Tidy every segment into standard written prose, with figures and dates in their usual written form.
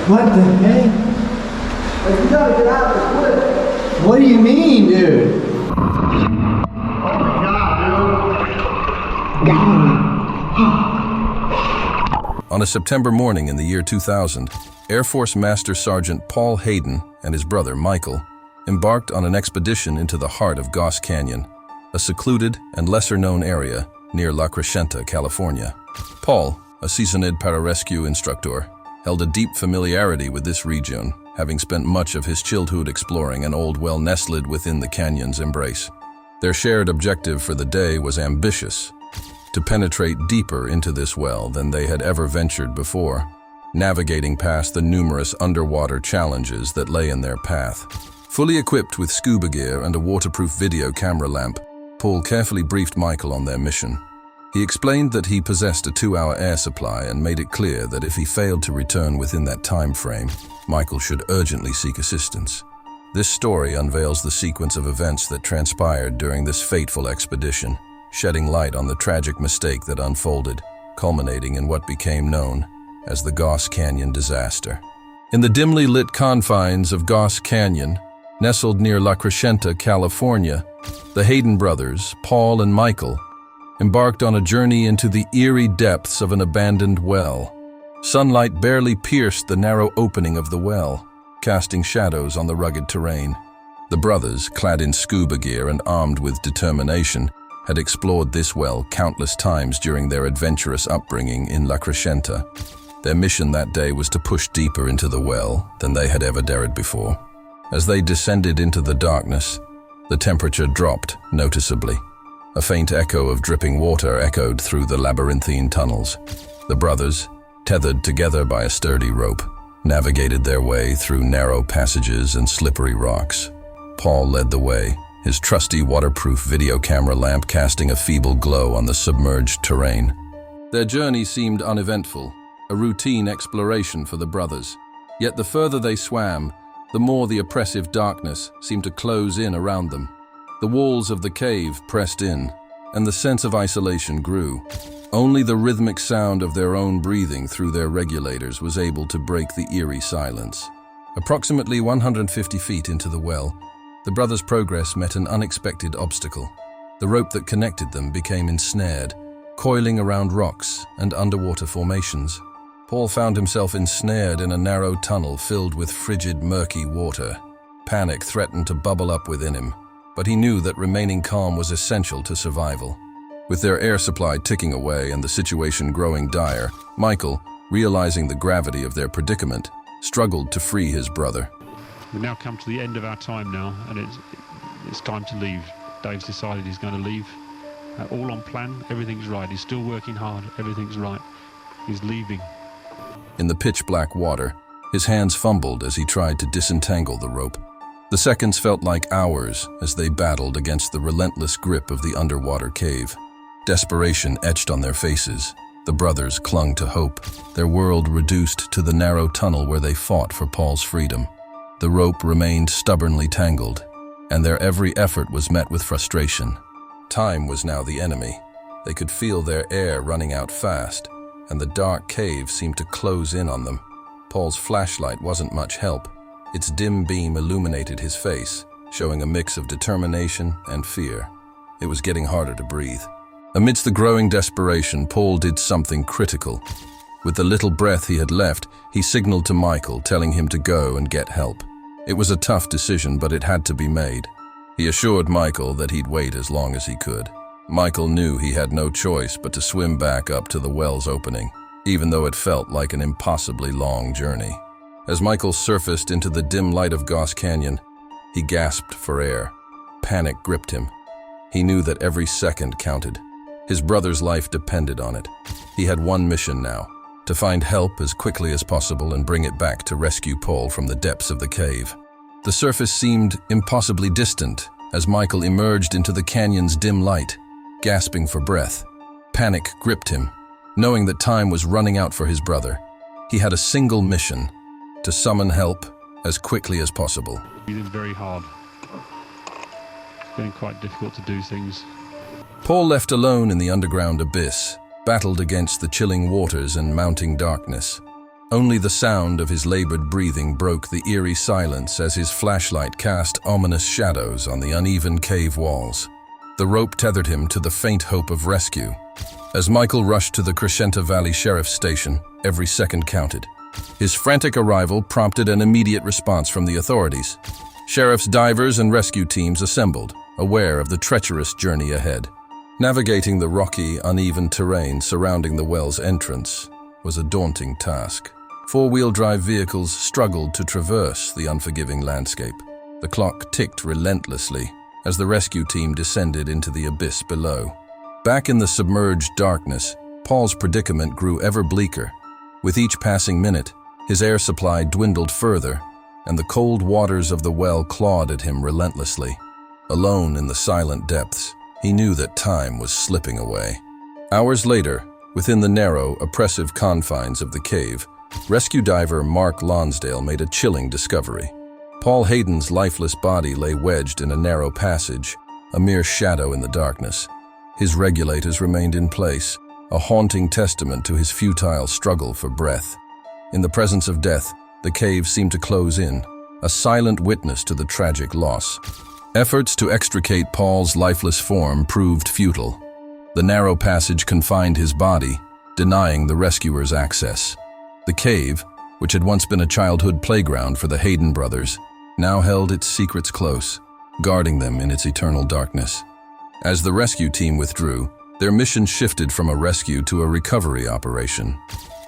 What the heck? Like, you gotta get out of the cliff. What do you mean, dude? Oh my God, dude. On a September morning in the year 2000, Air Force Master Sergeant Paul Hayden and his brother Michael embarked on an expedition into the heart of Goss Canyon, a secluded and lesser-known area near La Crescenta, California. Paul, a seasoned pararescue instructor, held a deep familiarity with this region, having spent much of his childhood exploring an old well nestled within the canyon's embrace. Their shared objective for the day was ambitious: to penetrate deeper into this well than they had ever ventured before, navigating past the numerous underwater challenges that lay in their path. Fully equipped with scuba gear and a waterproof video camera lamp, Paul carefully briefed Michael on their mission. He explained that he possessed a 2-hour air supply and made it clear that if he failed to return within that time frame, Michael should urgently seek assistance. This story unveils the sequence of events that transpired during this fateful expedition, shedding light on the tragic mistake that unfolded, culminating in what became known as the Goss Canyon Disaster. In the dimly lit confines of Goss Canyon, nestled near La Crescenta, California, the Hayden brothers, Paul and Michael, embarked on a journey into the eerie depths of an abandoned well. Sunlight barely pierced the narrow opening of the well, casting shadows on the rugged terrain. The brothers, clad in scuba gear and armed with determination, had explored this well countless times during their adventurous upbringing in La Crescenta. Their mission that day was to push deeper into the well than they had ever dared before. As they descended into the darkness, the temperature dropped noticeably. A faint echo of dripping water echoed through the labyrinthine tunnels. The brothers, tethered together by a sturdy rope, navigated their way through narrow passages and slippery rocks. Paul led the way, his trusty waterproof video camera lamp casting a feeble glow on the submerged terrain. Their journey seemed uneventful, a routine exploration for the brothers. Yet the further they swam, the more the oppressive darkness seemed to close in around them. The walls of the cave pressed in, and the sense of isolation grew. Only the rhythmic sound of their own breathing through their regulators was able to break the eerie silence. Approximately 150 feet into the well, the brothers' progress met an unexpected obstacle. The rope that connected them became ensnared, coiling around rocks and underwater formations. Paul found himself ensnared in a narrow tunnel filled with frigid, murky water. Panic threatened to bubble up within him, but he knew that remaining calm was essential to survival. With their air supply ticking away and the situation growing dire, Michael, realizing the gravity of their predicament, struggled to free his brother. We've now come to the end of our time now, and it's time to leave. Dave's decided he's going to leave. All on plan, everything's right. He's still working hard, everything's right. He's leaving. In the pitch-black water, his hands fumbled as he tried to disentangle the rope. The seconds felt like hours as they battled against the relentless grip of the underwater cave. Desperation etched on their faces. The brothers clung to hope, their world reduced to the narrow tunnel where they fought for Paul's freedom. The rope remained stubbornly tangled, and their every effort was met with frustration. Time was now the enemy. They could feel their air running out fast, and the dark cave seemed to close in on them. Paul's flashlight wasn't much help. Its dim beam illuminated his face, showing a mix of determination and fear. It was getting harder to breathe. Amidst the growing desperation, Paul did something critical. With the little breath he had left, he signaled to Michael, telling him to go and get help. It was a tough decision, but it had to be made. He assured Michael that he'd wait as long as he could. Michael knew he had no choice but to swim back up to the well's opening, even though it felt like an impossibly long journey. As Michael surfaced into the dim light of Goss Canyon, he gasped for air. Panic gripped him. He knew that every second counted. His brother's life depended on it. He had one mission now: to find help as quickly as possible and bring it back to rescue Paul from the depths of the cave. The surface seemed impossibly distant as Michael emerged into the canyon's dim light, gasping for breath. Panic gripped him, knowing that time was running out for his brother. He had a single mission: to summon help as quickly as possible. Breathing very hard. It's getting quite difficult to do things. Paul, left alone in the underground abyss, battled against the chilling waters and mounting darkness. Only the sound of his labored breathing broke the eerie silence as his flashlight cast ominous shadows on the uneven cave walls. The rope tethered him to the faint hope of rescue. As Michael rushed to the Crescenta Valley Sheriff's Station, every second counted. His frantic arrival prompted an immediate response from the authorities. Sheriff's divers and rescue teams assembled, aware of the treacherous journey ahead. Navigating the rocky, uneven terrain surrounding the well's entrance was a daunting task. Four-wheel drive vehicles struggled to traverse the unforgiving landscape. The clock ticked relentlessly as the rescue team descended into the abyss below. Back in the submerged darkness, Paul's predicament grew ever bleaker. With each passing minute, his air supply dwindled further, and the cold waters of the well clawed at him relentlessly. Alone in the silent depths, he knew that time was slipping away. Hours later, within the narrow, oppressive confines of the cave, rescue diver Mark Lonsdale made a chilling discovery. Paul Hayden's lifeless body lay wedged in a narrow passage, a mere shadow in the darkness. His regulators remained in place, a haunting testament to his futile struggle for breath. In the presence of death, the cave seemed to close in, a silent witness to the tragic loss. Efforts to extricate Paul's lifeless form proved futile. The narrow passage confined his body, denying the rescuers access. The cave, which had once been a childhood playground for the Hayden brothers, now held its secrets close, guarding them in its eternal darkness. As the rescue team withdrew, their mission shifted from a rescue to a recovery operation.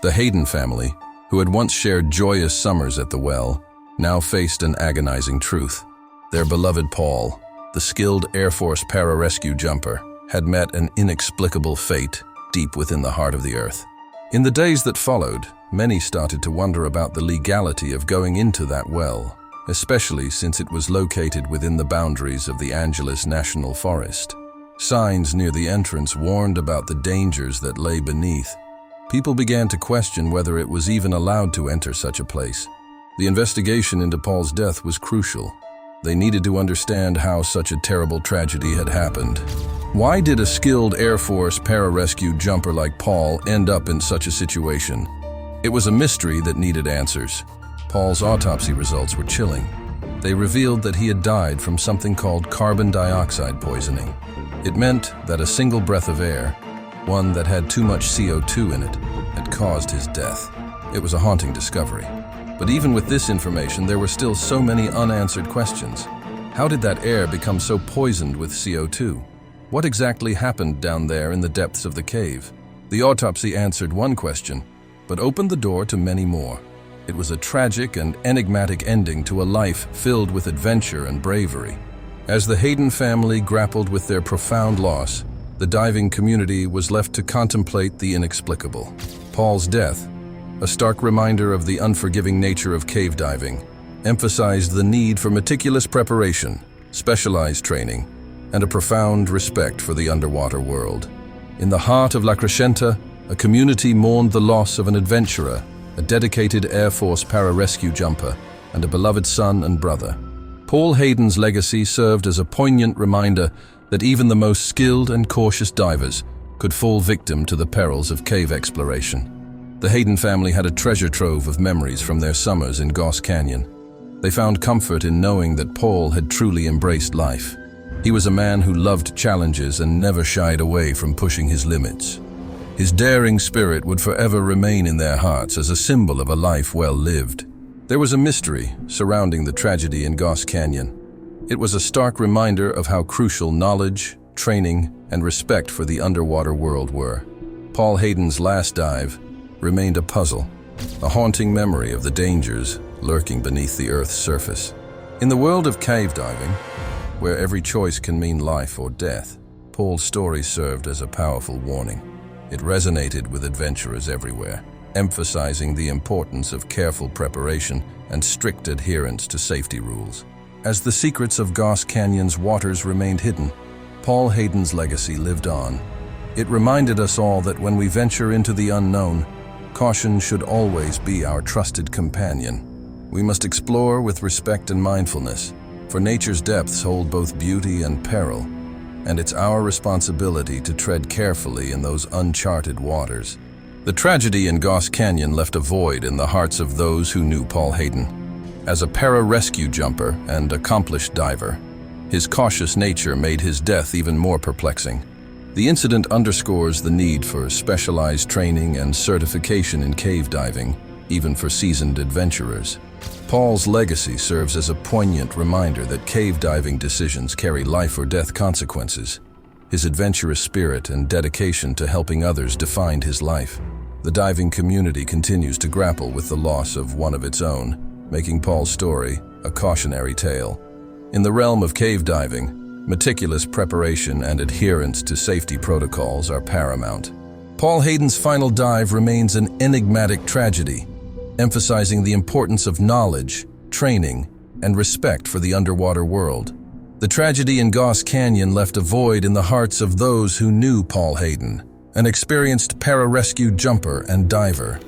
The Hayden family, who had once shared joyous summers at the well, now faced an agonizing truth. Their beloved Paul, the skilled Air Force pararescue jumper, had met an inexplicable fate deep within the heart of the earth. In the days that followed, many started to wonder about the legality of going into that well, especially since it was located within the boundaries of the Angeles National Forest. Signs near the entrance warned about the dangers that lay beneath. People began to question whether it was even allowed to enter such a place. The investigation into Paul's death was crucial. They needed to understand how such a terrible tragedy had happened. Why did a skilled Air Force pararescue jumper like Paul end up in such a situation? It was a mystery that needed answers. Paul's autopsy results were chilling. They revealed that he had died from something called carbon dioxide poisoning. It meant that a single breath of air, one that had too much CO2 in it, had caused his death. It was a haunting discovery. But even with this information, there were still so many unanswered questions. How did that air become so poisoned with CO2? What exactly happened down there in the depths of the cave? The autopsy answered one question, but opened the door to many more. It was a tragic and enigmatic ending to a life filled with adventure and bravery. As the Hayden family grappled with their profound loss, the diving community was left to contemplate the inexplicable. Paul's death, a stark reminder of the unforgiving nature of cave diving, emphasized the need for meticulous preparation, specialized training, and a profound respect for the underwater world. In the heart of La Crescenta, a community mourned the loss of an adventurer, a dedicated Air Force pararescue jumper, and a beloved son and brother. Paul Hayden's legacy served as a poignant reminder that even the most skilled and cautious divers could fall victim to the perils of cave exploration. The Hayden family had a treasure trove of memories from their summers in Goss Canyon. They found comfort in knowing that Paul had truly embraced life. He was a man who loved challenges and never shied away from pushing his limits. His daring spirit would forever remain in their hearts as a symbol of a life well lived. There was a mystery surrounding the tragedy in Goss Canyon. It was a stark reminder of how crucial knowledge, training, and respect for the underwater world were. Paul Hayden's last dive remained a puzzle, a haunting memory of the dangers lurking beneath the Earth's surface. In the world of cave diving, where every choice can mean life or death, Paul's story served as a powerful warning. It resonated with adventurers everywhere, emphasizing the importance of careful preparation and strict adherence to safety rules. As the secrets of Goss Canyon's waters remained hidden, Paul Hayden's legacy lived on. It reminded us all that when we venture into the unknown, caution should always be our trusted companion. We must explore with respect and mindfulness, for nature's depths hold both beauty and peril, and it's our responsibility to tread carefully in those uncharted waters. The tragedy in Goss Canyon left a void in the hearts of those who knew Paul Hayden. As a para-rescue jumper and accomplished diver, his cautious nature made his death even more perplexing. The incident underscores the need for specialized training and certification in cave diving, even for seasoned adventurers. Paul's legacy serves as a poignant reminder that cave diving decisions carry life or death consequences. His adventurous spirit and dedication to helping others defined his life. The diving community continues to grapple with the loss of one of its own, making Paul's story a cautionary tale. In the realm of cave diving, meticulous preparation and adherence to safety protocols are paramount. Paul Hayden's final dive remains an enigmatic tragedy, emphasizing the importance of knowledge, training, and respect for the underwater world. The tragedy in Goss Canyon left a void in the hearts of those who knew Paul Hayden, an experienced para-rescue jumper and diver.